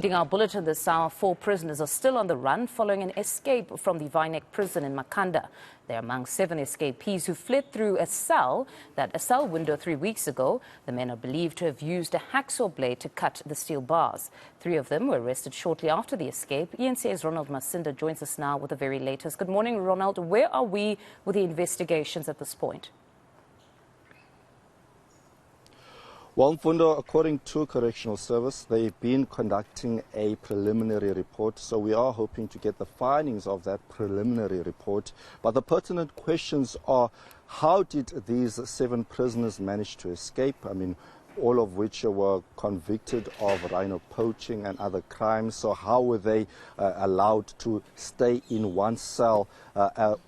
In our bulletin this hour, 4 prisoners are still on the run following an escape from the Vinek prison in Makhanda. They're among 7 escapees who fled through a cell window 3 weeks ago. The men are believed to have used a hacksaw blade to cut the steel bars. 3 of them were arrested shortly after the escape. eNCA's Ronald Masinda joins us now with the very latest. Good morning, Ronald. Where are we with the investigations at this point? Well, Mfundo, according to Correctional Service, they've been conducting a preliminary report, so we are hoping to get the findings of that preliminary report. But the pertinent questions are, how did these 7 prisoners manage to escape? I mean, all of which were convicted of rhino poaching and other crimes. So how were they allowed to stay in one cell,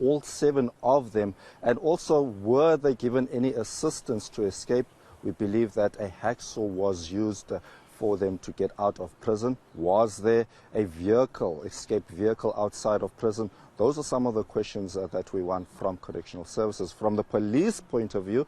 all 7 of them? And also, were they given any assistance to escape? We believe that a hacksaw was used for them to get out of prison. Was there a vehicle, escape vehicle outside of prison? Those are some of the questions that we want from Correctional Services. From the police point of view,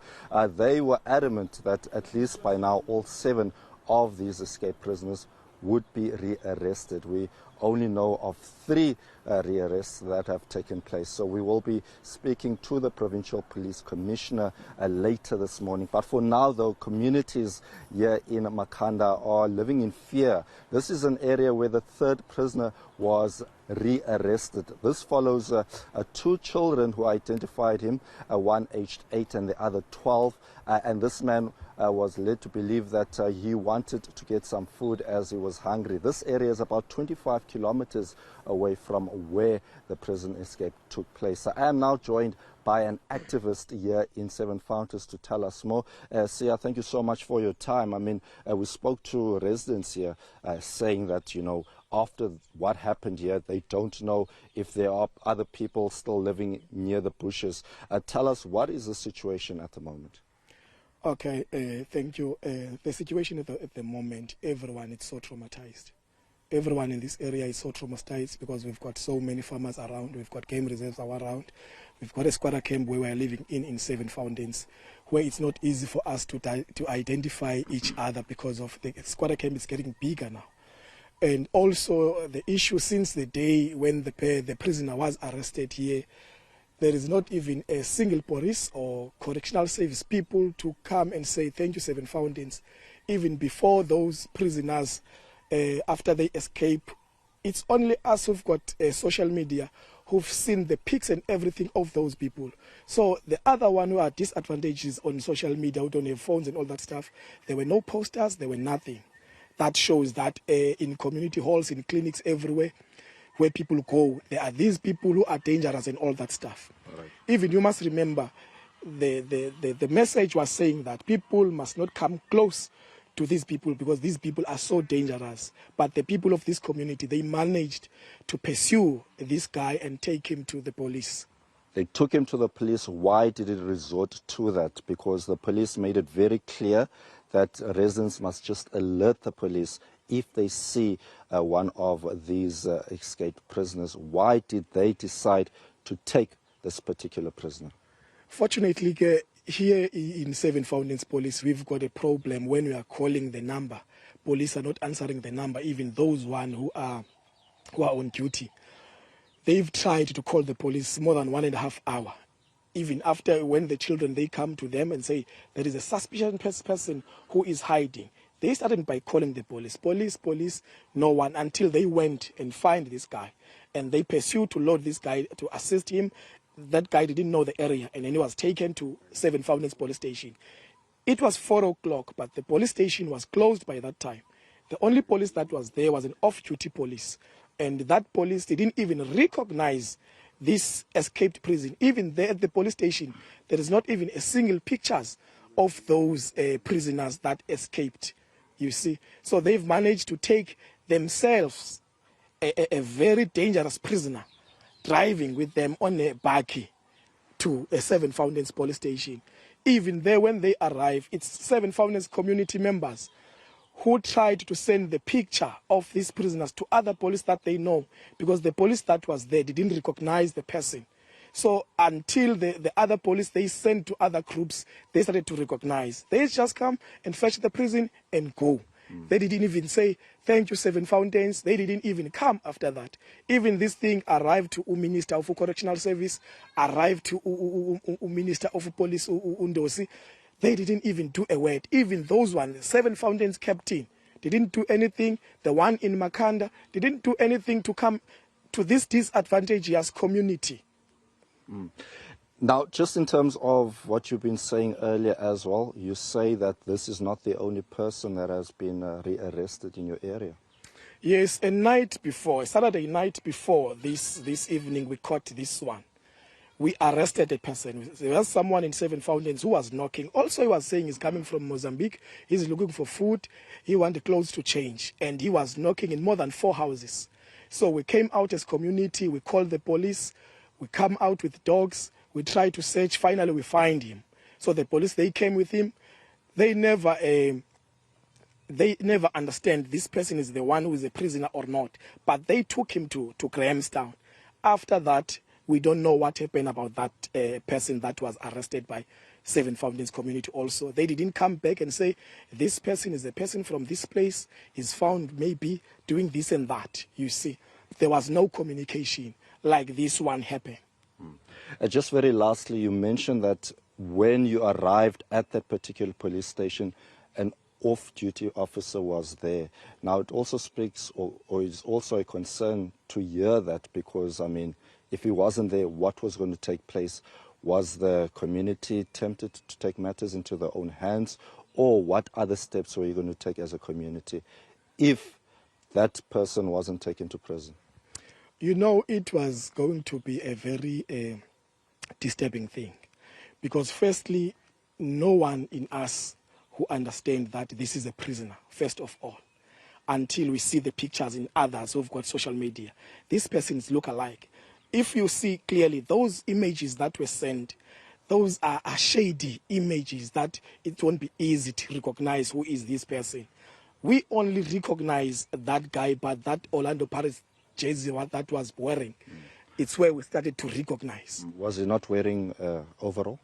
they were adamant that at least by now all 7 of these escaped prisoners would be rearrested. We only know of 3 rearrests that have taken place. So we will be speaking to the Provincial Police Commissioner later this morning. But for now, though, communities here in Makhanda are living in fear. This is an area where the 3rd prisoner was rearrested. This follows 2 children who identified him, one aged 8 and the other 12. And this man was led to believe that he wanted to get some food as he was hungry. This area is about 25 kilometers away from where the prison escape took place. So I am now joined by an activist here in Seven Fountains to tell us more. Sia, thank you so much for your time. I mean, we spoke to residents here saying that, you know, after what happened here, they don't know if there are other people still living near the bushes. Tell us, what is the situation at the moment? Okay, thank you. The situation at the moment, everyone is so traumatized. Everyone in this area is so traumatized because we've got so many farmers around, we've got game reserves around, we've got a squatter camp where we're living in Seven Fountains, where it's not easy for us to identify each other because of the squatter camp is getting bigger now. And also the issue since the day when the prisoner was arrested here, there is not even a single police or correctional service people to come and say thank you, Seven Fountains. Even before those prisoners, after they escape, it's only us who've got social media who've seen the pics and everything of those people. So the other one who are disadvantages on social media, who don't have phones and all that stuff, there were no posters, there were nothing. That shows that in community halls, in clinics, everywhere, where people go, there are these people who are dangerous and all that stuff. Right. Even you must remember, the message was saying that people must not come close to these people because these people are so dangerous. But the people of this community, they managed to pursue this guy and take him to the police. They took him to the police. Why did it resort to that? Because the police made it very clear that residents must just alert the police if they see one of these escaped prisoners. Why did they decide to take this particular prisoner? Fortunately, here in Seven Fountains Police, we've got a problem when we are calling the number. Police are not answering the number, even those one who are on duty. They've tried to call the police more than 1.5 hours. Even after when the children, they come to them and say there is a suspicious person who is hiding. They started by calling the police. Police, no one, until they went and find this guy. And they pursued to load this guy to assist him. That guy didn't know the area, and then he was taken to Seven Fountains Police Station. It was 4 o'clock, but the police station was closed by that time. The only police that was there was an off-duty police. And that police didn't even recognize this escaped prison. Even there at the police station, there is not even a single pictures of those prisoners that escaped, you see. So they've managed to take themselves a very dangerous prisoner, driving with them on a bakkie to a Seven Fountains police station. Even there when they arrive, it's Seven Fountains community members who tried to send the picture of these prisoners to other police that they know, because the police that was there didn't recognize the person. So until the other police they sent to other groups, they started to recognize. They just come and fetch the prison and go. They didn't even say, thank you, Seven Fountains. They didn't even come after that. Even this thing arrived to Minister of Correctional Service, arrived to Minister of Police, Undosi. They didn't even do a word. Even those ones, the Seven Fountains captain, they didn't do anything. The one in Makhanda, they didn't do anything to come to this disadvantageous community. Now, just in terms of what you've been saying earlier as well, you say that this is not the only person that has been rearrested in your area. Yes, a Saturday night before this evening, we caught this one. We arrested a person. There was someone in Seven Fountains who was knocking. Also, he was saying he's coming from Mozambique. He's looking for food. He wanted clothes to change. And he was knocking in more than 4 houses. So we came out as community. We called the police. We come out with dogs. We try to search. Finally, we find him. So the police, they came with him. They never understand this person is the one who is a prisoner or not. But they took him to Grahamstown. After that, we don't know what happened about that person that was arrested by Seven Fountains community also. They didn't come back and say, this person is a person from this place, is found maybe doing this and that. You see, there was no communication like this one happened. Just very lastly, you mentioned that when you arrived at that particular police station, an off-duty officer was there. Now, it also speaks, or is also a concern to hear that, because, I mean, if he wasn't there, what was going to take place? Was the community tempted to take matters into their own hands? Or what other steps were you going to take as a community if that person wasn't taken to prison? You know, it was going to be a very disturbing thing. Because firstly, no one in us who understands that this is a prisoner, first of all, until we see the pictures in others who've got social media. These persons look alike. If you see clearly, those images that were sent, those are shady images that it won't be easy to recognize who is this person. We only recognize that guy, but that Orlando Pirates jersey that was wearing, it's where we started to recognize. Was he not wearing overall?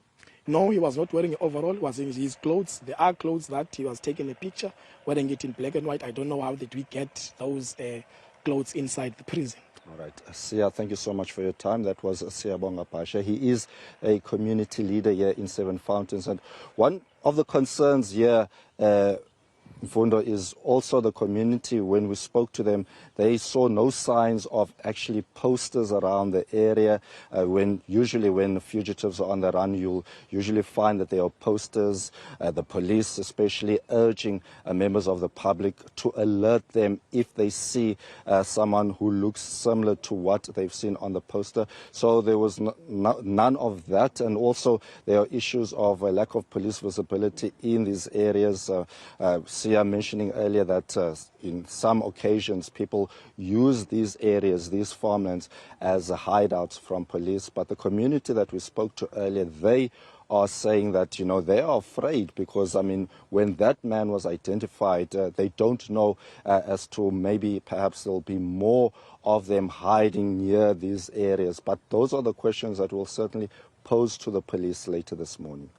No, he was not wearing overall. He was in his clothes. There are clothes that he was taking a picture, wearing it in black and white. I don't know how did we get those clothes inside the prison. All right. Sia, thank you so much for your time. That was Siyabonga Pasha. He is a community leader here in Seven Fountains. And one of the concerns here, Mfundo, is also the community. When we spoke to them, they saw no signs of actually posters around the area. Usually when fugitives are on the run, you'll usually find that there are posters, the police especially urging members of the public to alert them if they see someone who looks similar to what they've seen on the poster. So there was none of that. And also there are issues of a lack of police visibility in these areas. Sia mentioning earlier that in some occasions people use these areas, these farmlands, as hideouts from police. But the community that we spoke to earlier, they are saying that, you know, they are afraid because, I mean, when that man was identified, they don't know as to maybe perhaps there'll be more of them hiding near these areas. But those are the questions that we'll certainly pose to the police later this morning.